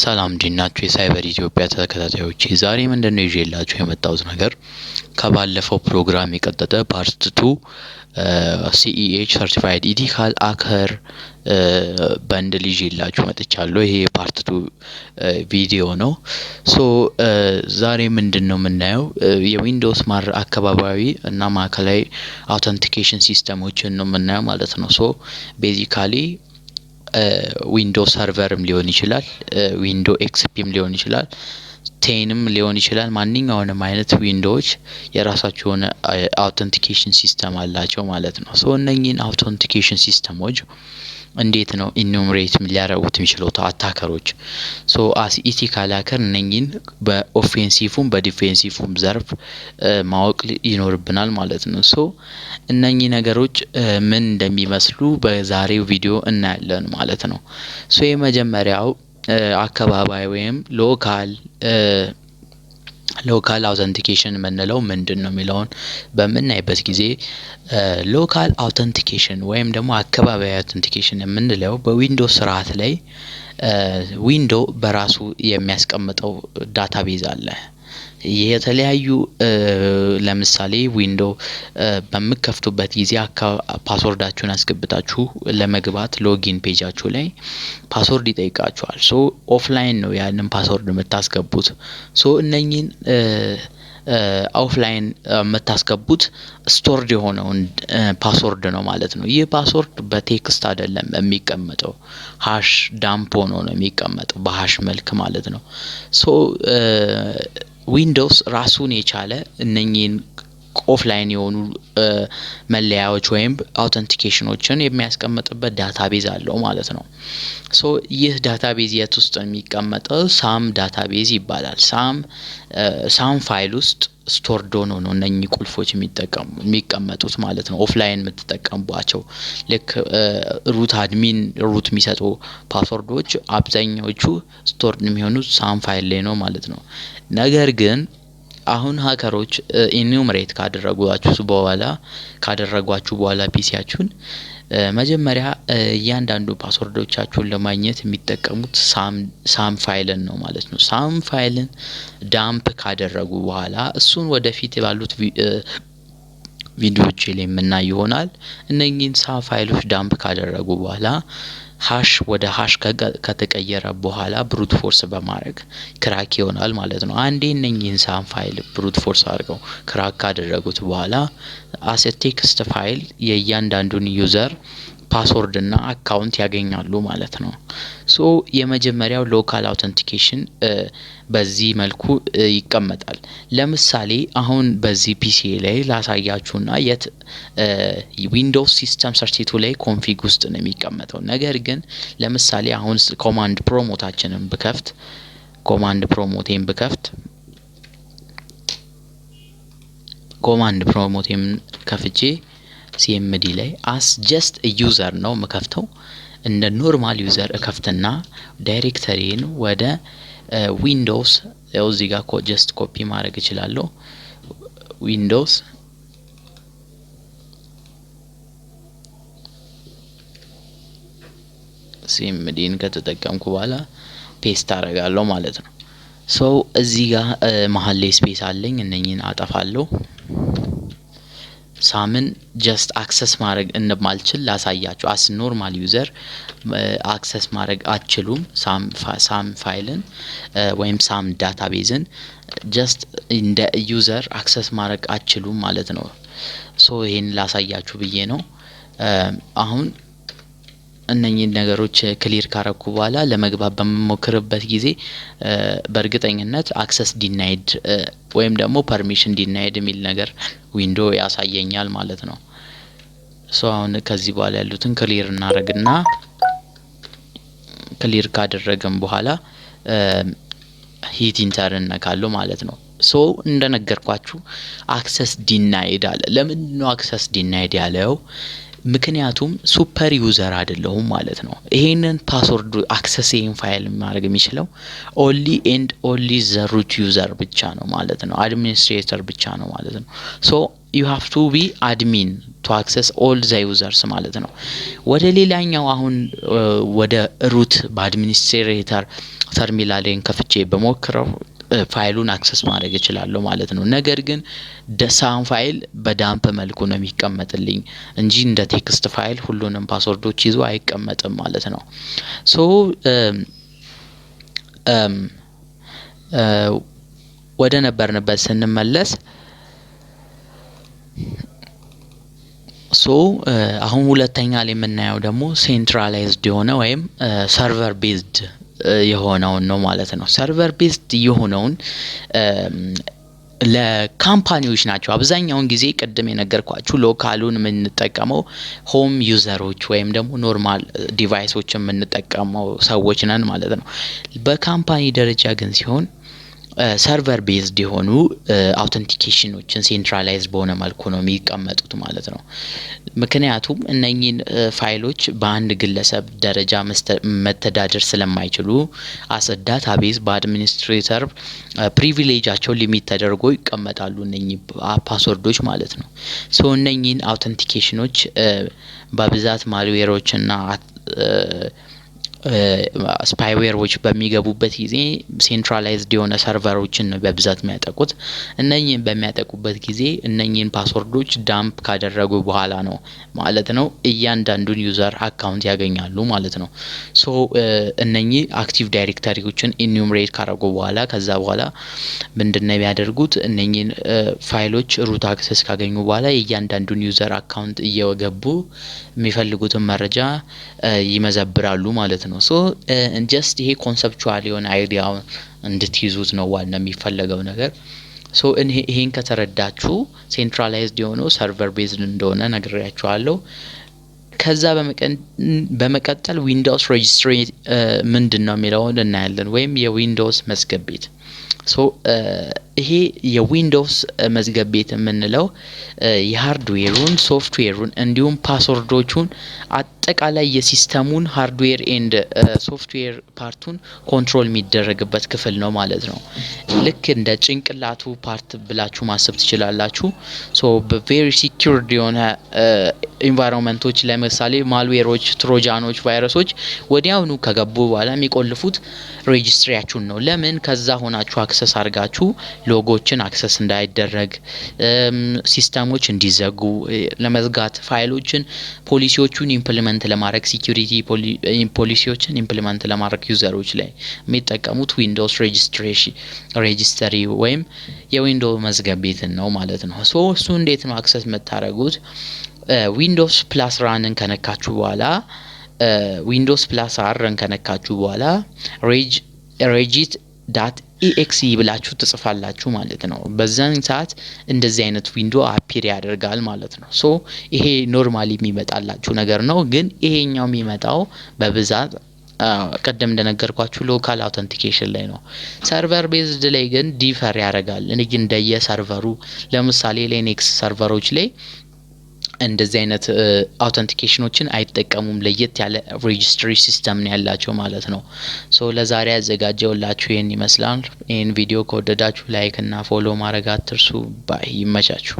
ሰላም ዲናችሁ የሳይበር ኢትዮጵያ ተከታታዮች ዛሬ ምንድነው ይዤላችሁ የመጣሁት ነገር ከባለፈው ፕሮግራም የቀጠለ ፓርት 2 CEH Certified Ethical Hacker በንድል ይዤላችሁ መጥቻለሁ። ይሄ ፓርት 2 ቪዲዮ ነው። ዛሬ ምንድነው የምናየው የዊንዶውስ አካባቢያዊ እና ማዕከላዊ አውተንቲኬሽን ሲስተሞችን ነው የምናየው ማለት ነው። ቤዚካሊ ዊንዶውስ ሰርቨርም ሊሆን ይችላል፣ ዊንዶ ኤክስፒም ሊሆን ይችላል፣ ቴንም ሊሆን ይችላል። ማንኛውንም አይነት ዊንዶዎች የራሳቸው የሆነ አውተንቲኬሽን ሲስተም አላቸው ማለት ነው። እነኚህን አውተንቲኬሽን ሲስተሞች እንዴት ነው ኢኑሜሬት ሊያደርጉት የሚችሉት አታከሮች? አስ ኢቲካል ሃከር እነኚህን በኦፌንሲቭም በዲፌንሲቭም ዘርፍ ማወቅ ይኖርብናል ማለት ነው። እነኚህ ነገሮች ምን እንደሚመስሉ በዛሬው ቪዲዮ እናያለን ማለት ነው። የመጀመሪያው አካባቢያዊ ወይም ሎካል አውተንቲኬሽን የምንለው ምንድነው የሚለውን በምናይበት ጊዜ ሎካል አውተንቲኬሽን ወይም ደግሞ አካባቢያዊ አውተንቲኬሽን የምንለው በዊንዶውስ ስርዓት ላይ ዊንዶው በራሱ የሚያስቀምጠው ዳታቤዝ አለ። የተለያዩ ለምሳሌ ዊንዶው በመከፍቱበት ጊዜ ፓስወርዳችሁን አስገብታችሁ ለመግባት ሎጊን ፔጃችሁ ላይ ፓስወርድ ይጠይቃችኋል። ኦፍላይን ነው ያንን ፓስወርድ የምታስገቡት። እነኚህን ኦፍላይን የምታስገቡት ስቶርድ የሆነውን ፓስወርድ ነው ማለት ነው። ይህ ፓስወርድ በቴክስት አይደለም የሚቀመጠው፣ ሃሽ ዳምፕ ሆኖ ነው የሚቀመጠው በሃሽ መልክ ማለት ነው። ዊንዶውስ ራሱን የቻለ እነኚህን ኦፍላይን የሆኑ መለያዎች ወይም አውተንቲኬሽኖችን የሚያስቀምጥበት ዳታቤዝ አለው ማለት ነው። ይህ ዳታቤዝ የት ውስጥ የሚቀመጠው? ሳም ዳታቤዝ ይባላል። ሳም ፋይል ውስጥ ስቶርድ ሆኖ ነው እነኚህ ቁልፎች የሚቀመጡት ማለት ነው። ኦፍላይን የምትጠቀሙባቸው ልክ ሩት አድሚን ሩት የሚሰጡ ፓስወርዶች አብዛኛዎቹ ስቶርድ የሚሆኑት ሳም ፋይል ላይ ነው ማለት ነው። ነገር ግን አሁን ሃከሮች ኢኑሜሬት ካደረጓችሁ በኋላ ፒሲያችሁን መጀመሪያ እያንዳንዱ ፓስወርዶቻችሁን ለማግኘት የሚጠቀሙት ሳም ፋይልን ነው ማለት ነው። ሳም ፋይልን ዳምፕ ካደረጉ በኋላ እሱን ወደፊት ባሉት ቪዲዮዎች ላይ የምናይ ይሆናል። እነኚህን ሳም ፋይሎች ዳምፕ ካደረጉ በኋላ ሃሽ ወደ ሃሽ ከተቀየረ በኋላ ብሩት ፎርስ በማድረግ ክራክ ይሆናል ማለት ነው። አንዴ እነኚህን ሳም ፋይል ብሩት ፎርስ አድርገው ክራክ ካደረጉት በኋላ አስ ቴክስት ፋይል የእያንዳንዱን ዩዘር ፓስወርድ እና አካውንት ያገኛሉ ማለት ነው። የመጀመሪያው ሎካል አውተንቲኬሽን በዚህ መልኩ ይቀመጣል። ለምሳሌ አሁን በዚህ ፒሲ ላይ ላሳያችሁና የት ዊንዶውስ ሲስተም 32 ላይ ኮንፊግ ውስጥ ነው የሚቀመጠው። ነገር ግን ለምሳሌ አሁን ኮማንድ ፕሮሞቴን ከፍቼ ሲኤምዲ ላይ አስ ጀስት ዩዘር ነው መከፍተው። እንደ ኖርማል ዩዘር እከፍትና ዳይሬክተሪን ወደ ዊንዶውስ እዚህ ጋር ጀስት ኮፒ ማድረግ እችላለሁ። ዊንዶውስ ሲኤምዲን ከተጠቀምኩ በኋላ ፔስት አደርጋለሁ ማለት ነው። እዚህ ጋር መሀል ላይ ስፔስ አለኝ። እነኚህን አጠፋለሁ። ሳምን ጀስት አክሰስ ማድረግ እንደማልችል ላሳያችሁ። አስ ኖርማል ዩዘር አክሰስ ማድረግ አትችሉም። ሳም ፋይልን ወይም ሳም ዳታቤዝን ጀስት እንደ ዩዘር አክሰስ ማድረግ አትችሉም ማለት ነው። ይሄን ላሳያችሁ ብዬ ነው። አሁን እነኚህን ነገሮች ክሊር ካረኩ በኋላ ለመግባት በመሞክርበት ጊዜ በእርግጠኝነት አክሰስ ዲናይድ ወይም ደግሞ ፐርሚሽን ዲናይድ የሚል ነገር ዊንዶ ያሳየኛል ማለት ነው። አሁን ከዚህ በኋላ ያሉትን ክሊር እናደርግና ክሊር ካደረግን በኋላ ሂት ኢንተር እንነካለው ማለት ነው። እንደነገርኳችሁ አክሰስ ዲናይድ አለ። ለምንድን ነው አክሰስ ዲናይድ ያለው? ምክንያቱም ሱፐር ዩዘር አይደለሁም ማለት ነው። ይሄንን ፓስወርድ አክሰስ ይሄን ፋይል ማድረግ የሚችለው ኦንሊ ኤንድ ኦንሊ ዘ ሩት ዩዘር ብቻ ነው ማለት ነው። አድሚኒስትሬተር ብቻ ነው ማለት ነው። you have to be admin to access all the users ማለት ነው። ወደ ሌላኛው አሁን ወደ ሩት በአድሚኒስትሬተር ተርሚናልን ከፍቼ በሞክረው ፋይሉን አክሰስ ማድረግ እችላለሁ ማለት ነው። ነገር ግን ደሳን ፋይል በዳምፕ መልኩ ነው የሚቀመጥልኝ እንጂ እንደ ቴክስት ፋይል ሁሉንም ፓስወርዶች ይዞ አይቀመጥም ማለት ነው። ሶ ወደ ነበርንበት ስንመለስ አሁን ሁለተኛ ላይ የምናየው ደግሞ ሴንትራላይዝድ የሆነ ወይም ሰርቨር ቤዝድ የሆነው ነው ማለት ነው። ሰርቨር ቤዝድ የሆነውን ለካምፓኒዎች ናቸው አብዛኛውን ጊዜ ቀደም የነገርኳችሁ ሎካሉን የምንጠቀመው ሆም ዩዘሮች ወይም ደግሞ ኖርማል ዲቫይሶችን የምንጠቀመው ሰዎች ነን ማለት ነው። በካምፓኒ ደረጃ ግን ሲሆን ሰርቨር ቤዝድ የሆኑ አውተንቲኬሽኖችን ሴንትራላይዝ በሆነ መልኩ ነው የሚቀመጡት ማለት ነው። ምክንያቱም እነኚህን ፋይሎች በአንድ ግለሰብ ደረጃ መተዳደር ስለማይችሉ አስ ዳታቤዝ በአድሚኒስትሬተር ፕሪቪሌጃቸው ሊሚት ተደርጎ ይቀመጣሉ እነኚህ ፓስወርዶች ማለት ነው። ሶ እነኚህን አውተንቲኬሽኖች በብዛት ማልዌሮች እና ስፓይዌሮች በሚገቡበት ጊዜ ሴንትራላይዝድ የሆነ ሰርቨሮችን በብዛት የሚያጠቁት እነኚህን በሚያጠቁበት ጊዜ እነኚህን ፓስወርዶች ዳምፕ ካደረጉ በኋላ ነው ማለት ነው እያንዳንዱን ዩዘር አካውንት ያገኛሉ ማለት ነው። ሶ እነኚህ አክቲቭ ዳይሬክተሪዎችን ኢኑሜሬት ካደረጉ በኋላ ከዛ በኋላ ምንድነው የሚያደርጉት እነኚህን ፋይሎች ሩት አክሰስ ካገኙ በኋላ እያንዳንዱን ዩዘር አካውንት እየገቡ የሚፈልጉትን መረጃ ይመዘብራሉ ማለት ነው። ሶ ጀስት ይሄ ኮንሰፕቹዋል የሆነ አይዲያው እንድትይዙት ነው ዋና የሚፈልገው ነገር። ሶ ይሄን ከተረዳችሁ ሴንትራላይዝድ የሆነው ሰርቨር ቤዝድ እንደሆነ ነግሬያችኋለሁ። ከዛ በመቀጠል ዊንዶውስ ሬጂስትሪ ምንድነው የሚለውን እናያለን ወይም የዊንዶውስ መዝገብ ቤት። ሶ ይሄ የዊንዶውስ መዝገብ ቤት የምንለው የሃርድዌሩን ሶፍትዌሩን እንዲሁም ፓስወርዶቹን አጠቃላይ የሲስተሙን ሃርድዌር ኤንድ ሶፍትዌር ፓርቱን ኮንትሮል የሚደረግበት ክፍል ነው ማለት ነው። ልክ እንደ ጭንቅላቱ ፓርት ብላችሁ ማሰብ ትችላላችሁ። ሶ በቬሪ ሲኪዩርድ የሆነ ኢንቫይሮንመንቶች ለምሳሌ ማልዌሮች፣ ትሮጃኖች፣ ቫይረሶች ወዲያውኑ ከገቡ በኋላ የሚቆልፉት ሬጂስትሪያችሁን ነው። ለምን ከዛ ሆናችሁ አክሰስ አድርጋችሁ ሎጎችን አክሰስ እንዳይደረግ ሲስተሞች እንዲዘጉ ለመዝጋት ፋይሎችን ፖሊሲዎቹን ኢምፕሊመንት ለማድረግ ሴኩሪቲ ፖሊሲዎችን ኢምፕሊመንት ለማድረግ ዩዘሮች ላይ የሚጠቀሙት ዊንዶውስ ሬጂስተሪ ወይም የዊንዶውስ መዝገብ ቤትን ነው ማለት ነው። ሶ እሱ እንዴት ነው አክሰስ የምታደርጉት? ዊንዶውስ ፕላስ ራንን ከነካችሁ በኋላ ዊንዶውስ ፕላስ አርን ከነካችሁ በኋላ regit.exe ብላችሁ ትጽፋላችሁ ማለት ነው። በዛን ሰዓት እንደዚህ አይነት ዊንዶ አፒር ያደርጋል ማለት ነው። ሶ ይሄ ኖርማሊ የሚመጣላችሁ ነገር ነው። ግን ይሄኛው የሚመጣው በብዛት ቀደም እንደነገርኳችሁ ሎካል አውተንቲኬሽን ላይ ነው። ሰርቨር ቤዝድ ላይ ግን ዲፈር ያደርጋል እንደየ ሰርቨሩ። ለምሳሌ ሊነክስ ሰርቨሮች ላይ እንደዚህ አይነት አውተንቲኬሽኖችን አይጠቀሙም። ለየት ያለ ሬጂስትሪ ሲስተም ነው ያላቸው ማለት ነው። ሶ ለዛሬ ያዘጋጀውላችሁ ይሄን ይመስላል። ይሄን ቪዲዮ ከወደዳችሁ ላይክ እና ፎሎ ማድረግ አትርሱ። ባይ። ይመቻችሁ።